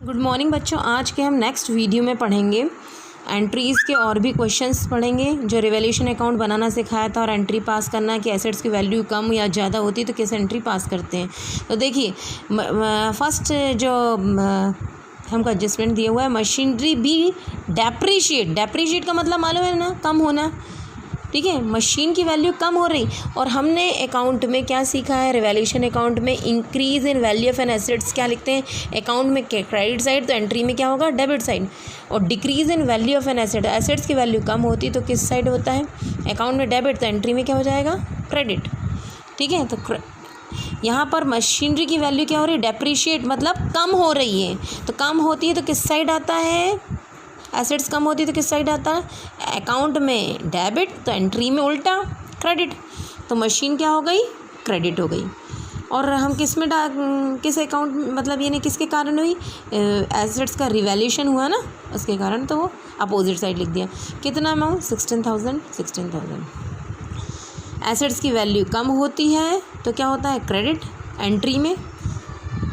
Good morning बच्चों। आज के हम नेक्स्ट वीडियो में पढ़ेंगे एंट्रीज़ के और भी क्वेश्चंस पढ़ेंगे जो रिवैल्यूएशन अकाउंट बनाना सिखाया था और एंट्री पास करना कि एसेट्स की वैल्यू कम या ज़्यादा होती है तो किस एंट्री पास करते हैं। तो देखिए फर्स्ट जो हमको एडजस्टमेंट दिया हुआ है, मशीनरी बी डेप्रीशिएट का मतलब मालूम है ना, कम होना। ठीक है, मशीन की वैल्यू कम हो रही। और हमने अकाउंट में क्या सीखा है, रिवैल्यूएशन अकाउंट में increase in value of an assets क्या लिखते हैं अकाउंट में, क्रेडिट साइड, तो एंट्री में क्या होगा, डेबिट साइड। और decrease in value of an asset, assets की वैल्यू कम होती तो किस साइड होता है, अकाउंट में डेबिट, तो एंट्री में क्या हो जाएगा, क्रेडिट। ठीक है, तो यहाँ पर मशीनरी की वैल्यू क्या हो रही है, डेप्रीशिएट, मतलब कम हो रही है। तो कम होती है तो किस साइड आता है, एसेट्स कम होती है तो किस साइड आता है, अकाउंट में डेबिट, तो एंट्री में उल्टा क्रेडिट। तो मशीन क्या हो गई, क्रेडिट हो गई। और हम किस में किस अकाउंट, मतलब ये नहीं किसके कारण हुई, एसेट्स का रिवैल्यूएशन हुआ ना, उसके कारण, तो वो अपोजिट साइड लिख दिया। कितना अमाउंट, 16,000। एसेट्स की वैल्यू कम होती है तो क्या होता है, क्रेडिट एंट्री में,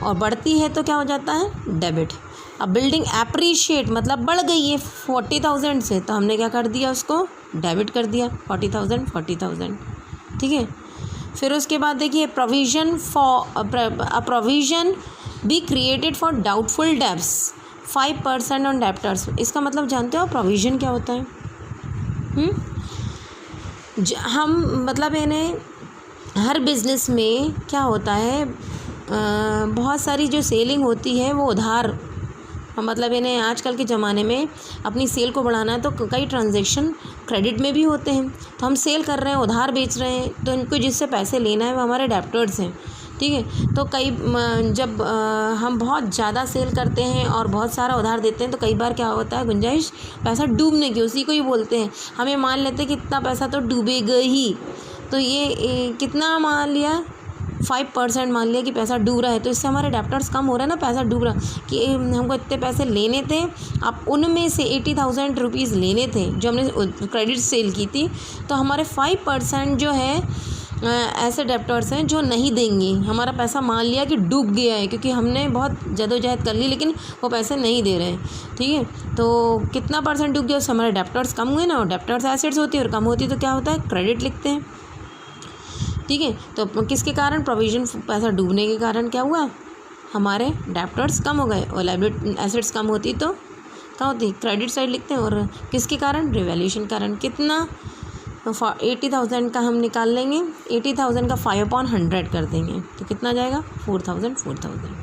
और बढ़ती है तो क्या हो जाता है, डेबिट। अब बिल्डिंग एप्रीशिएट मतलब बढ़ गई है 40,000 से, तो हमने क्या कर दिया, उसको डेबिट कर दिया, 40,000। ठीक है, फिर उसके बाद देखिए provision be created for doubtful debts 5% on debtors. इसका मतलब जानते हो प्रोविज़न क्या होता है? हम मतलब इन्हें हर बिज़नेस में क्या होता है, बहुत सारी जो सेलिंग होती है वो उधार, मतलब इन्हें आजकल के ज़माने में अपनी सेल को बढ़ाना है तो कई ट्रांजैक्शन क्रेडिट में भी होते हैं। तो हम सेल कर रहे हैं, उधार बेच रहे हैं, तो इनको जिससे पैसे लेना है वो हमारे डेब्टर्स हैं। ठीक है, तो कई जब हम बहुत ज़्यादा सेल करते हैं और बहुत सारा उधार देते हैं तो कई बार क्या होता है, गुंजाइश पैसा डूबने की, उसी को ही बोलते हैं। हमें मान लेते हैं कि इतना पैसा तो डूबेगा ही, तो ये कितना मान लिया, 5% मान लिया कि पैसा डूब रहा है, तो इससे हमारे डेब्टर्स कम हो रहा है ना, पैसा डूब रहा कि हमको इतने पैसे लेने थे, आप उनमें से 80,000 रुपीज़ लेने थे जो हमने क्रेडिट सेल की थी, तो हमारे 5% जो है ऐसे डेब्टर्स हैं जो नहीं देंगे। हमारा पैसा मान लिया कि डूब गया है क्योंकि हमने बहुत जदोजहद कर ली लेकिन वो पैसे नहीं दे रहे हैं। ठीक है, तो कितना परसेंट डूब गया, उससे हमारे डेब्टर्स कम हुए ना, और डेब्टर्स एसेट्स होती है और कम होती है तो क्या होता है, क्रेडिट लिखते हैं। ठीक है, तो किसके कारण, प्रोविज़न, पैसा डूबने के कारण क्या हुआ, हमारे डेब्टर्स कम हो गए, और लायबिलिटी एसेट्स कम होती तो क्या होती, क्रेडिट साइड लिखते हैं। और किसके कारण, रिवैल्यूएशन कारण। कितना, 80,000 का हम निकाल लेंगे, 80,000 का 5/100 कर देंगे तो कितना जाएगा, 4,000।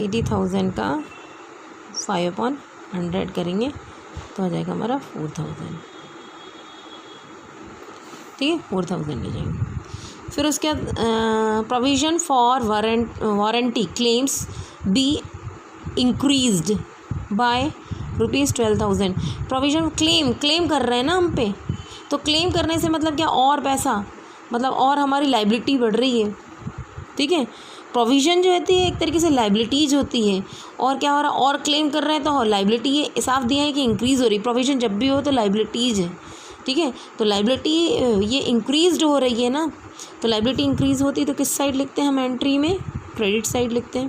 80,000 का 5/100 करेंगे तो आ जाएगा हमारा 4,000। ठीक है, 4,000 ले जाएंगे। फिर उसके बाद provision for warranty claims be increased by ₹12,000। Provision claim कर रहे हैं ना हम पे, तो क्लेम करने से मतलब क्या, और पैसा, मतलब और हमारी लाइबिलिटी बढ़ रही है। ठीक है, प्रोविज़न जो होती है एक तरीके से लाइबिलिटीज़ होती है, और क्या हो रहा है, और क्लेम कर रहे हैं तो लाइबिलिटी, ये साफ दिया है कि इंक्रीज़ हो रही। प्रोविज़न जब भी हो तो लाइबिलिटीज़ है। ठीक है, तो लाइबिलिटी ये इंक्रीज़ड हो रही है ना, तो लाइबिलिटी इंक्रीज़ होती तो किस साइड लिखते हैं हम, एंट्री में क्रेडिट साइड लिखते हैं,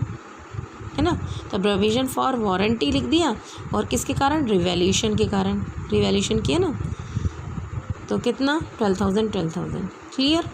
है ना। तो प्रोविज़न फॉर वारंटी लिख दिया, और किसके कारण, रिवैल्यूएशन के कारण, रिवैल्यूएशन किया ना, तो कितना, 12,000। क्लियर।